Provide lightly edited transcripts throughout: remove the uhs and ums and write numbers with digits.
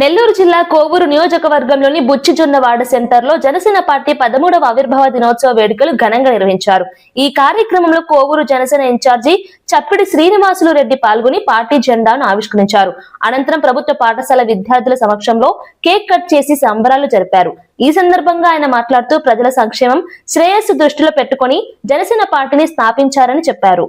నెల్లూరు జిల్లా కోవూరు నియోజకవర్గంలోని బుచ్చిజొన్నవాడ సెంటర్లో జనసేన పార్టీ 13వ ఆవిర్భావ దినోత్సవ వేడుకలు ఘనంగా నిర్వహించారు. ఈ కార్యక్రమంలో కోవూరు జనసేన ఇన్ఛార్జి చప్పిడి శ్రీనివాసులు రెడ్డి పాల్గొని పార్టీ జెండాను ఆవిష్కరించారు. అనంతరం ప్రభుత్వ పాఠశాల విద్యార్థుల సమక్షంలో కేక్ కట్ చేసి సంబరాలు జరిపారు. ఈ సందర్భంగా ఆయన మాట్లాడుతూ ప్రజల సంక్షేమం, శ్రేయస్సు దృష్టిలో పెట్టుకుని జనసేన పార్టీని స్థాపించారని చెప్పారు.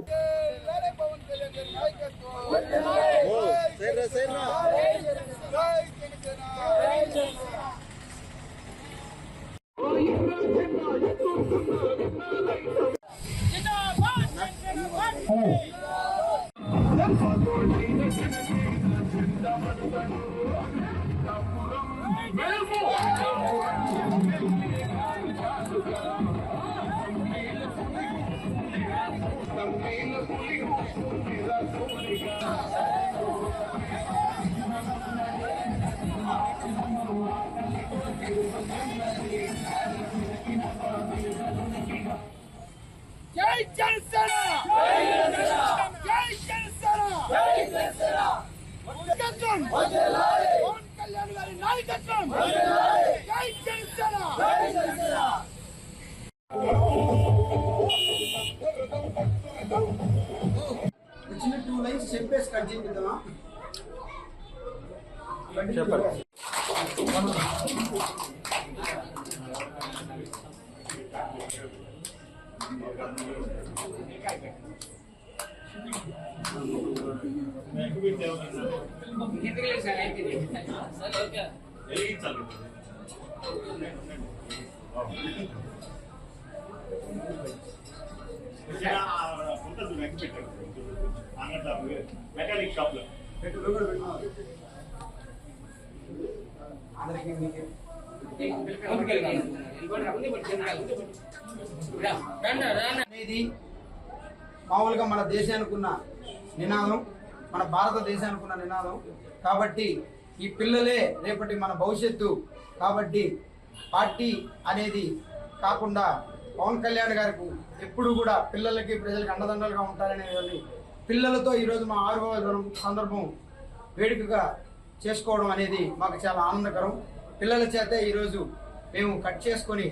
జై జనసేన జై జనసేన జై జనసేన నాయకత్వం వదలాలి పవన్ కళ్యాణ్ గారి నాయకత్వం వదలాలి జై జనసేన జై జనసేన చిన్న 2 లైన్స్ చెప్పేసి కట్ చేద్దామా చెప్పండి. మెకానిక్ షాప్ లో అనేది మామూలుగా మన దేశానికి ఉన్న నినాదం, మన భారతదేశానికి ఉన్న నినాదం. కాబట్టి ఈ పిల్లలే రేపటి మన భవిష్యత్తు. కాబట్టి పార్టీ అనేది కాకుండా పవన్ కళ్యాణ్ గారికి ఎప్పుడు కూడా పిల్లలకి, ప్రజలకి అండదండలుగా ఉంటారనేది పిల్లలతో ఈరోజు మా ఆవిర్భావ సందర్భం వేడుకగా చేసుకోవడం అనేది మాకు చాలా ఆనందకరం. పిల్లల చేతే ఈరోజు మేము కట్ చేసుకొని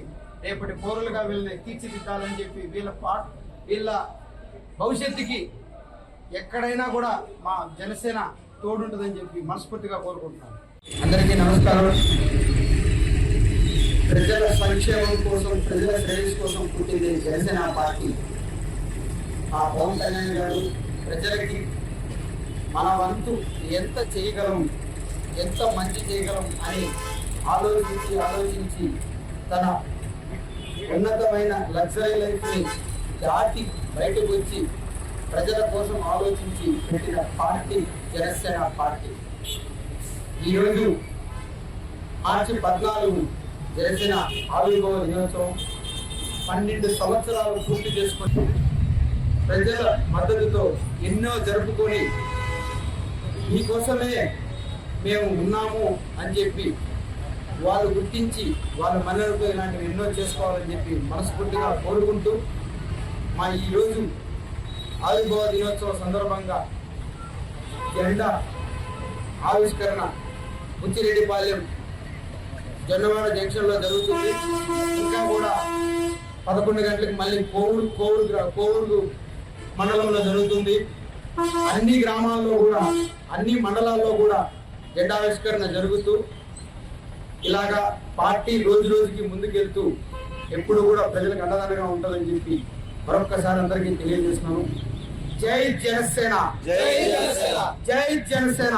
రేపటి పౌరులుగా వీళ్ళని తీర్చిదిద్దాలని చెప్పి వీళ్ళ భవిష్యత్తుకి ఎక్కడైనా కూడా మా జనసేన తోడుంటుందని చెప్పి మనస్ఫూర్తిగా కోరుకుంటున్నాం. అందరికీ నమస్కారం. ప్రజల సంక్షేమం కోసం, ప్రజల శ్రేయస్ కోసం పుట్టింది జనసేన పార్టీ. ఆ పవన్ కళ్యాణ్ గారు ప్రజలకి మన వంతు ఎంత చేయగలం, ఎంత మంచి చేయగలం అని ఆలోచించి తన ఉన్నతమైన లగ్జరీ లైఫ్ని దాటి బయటకు వచ్చి ప్రజల కోసం ఆలోచించి పెట్టిన పార్టీ జనసేన పార్టీ. ఈరోజు మార్చి 14 జనసేన ఆవిర్భావ దినోత్సవం 12 సంవత్సరాలు పూర్తి చేసుకొని ప్రజల మద్దతుతో ఎన్నో జరుపుకొని మీకోసమే మేము ఉన్నాము అని చెప్పి వాళ్ళు గుర్తించి వాళ్ళ మనలతో ఇలాంటివి ఎన్నో చేసుకోవాలని చెప్పి మనస్ఫూర్తిగా కోరుకుంటూ మా ఈరోజు ఆవిర్భావ దినోత్సవ సందర్భంగా జెండా ఆవిష్కరణ బుచ్చిరెడ్డిపాలెం జొన్నవాడ జంక్షన్లో జరుగుతుంది. ఇంకా కూడా 11 గంటలకు మళ్ళీ కోవూరు మండలంలో జరుగుతుంది. అన్ని గ్రామాల్లో కూడా, అన్ని మండలాల్లో కూడా జెండావిష్కరణ జరుగుతూ ఇలాగా పార్టీ రోజు రోజుకి ముందుకెళ్తూ ఎప్పుడు కూడా ప్రజలకు అండదండగా ఉంటుందని చెప్పి మరొక్కసారి అందరికీ తెలియజేస్తున్నాను. జై జనసేన, జై జనసేన, జై జనసేన.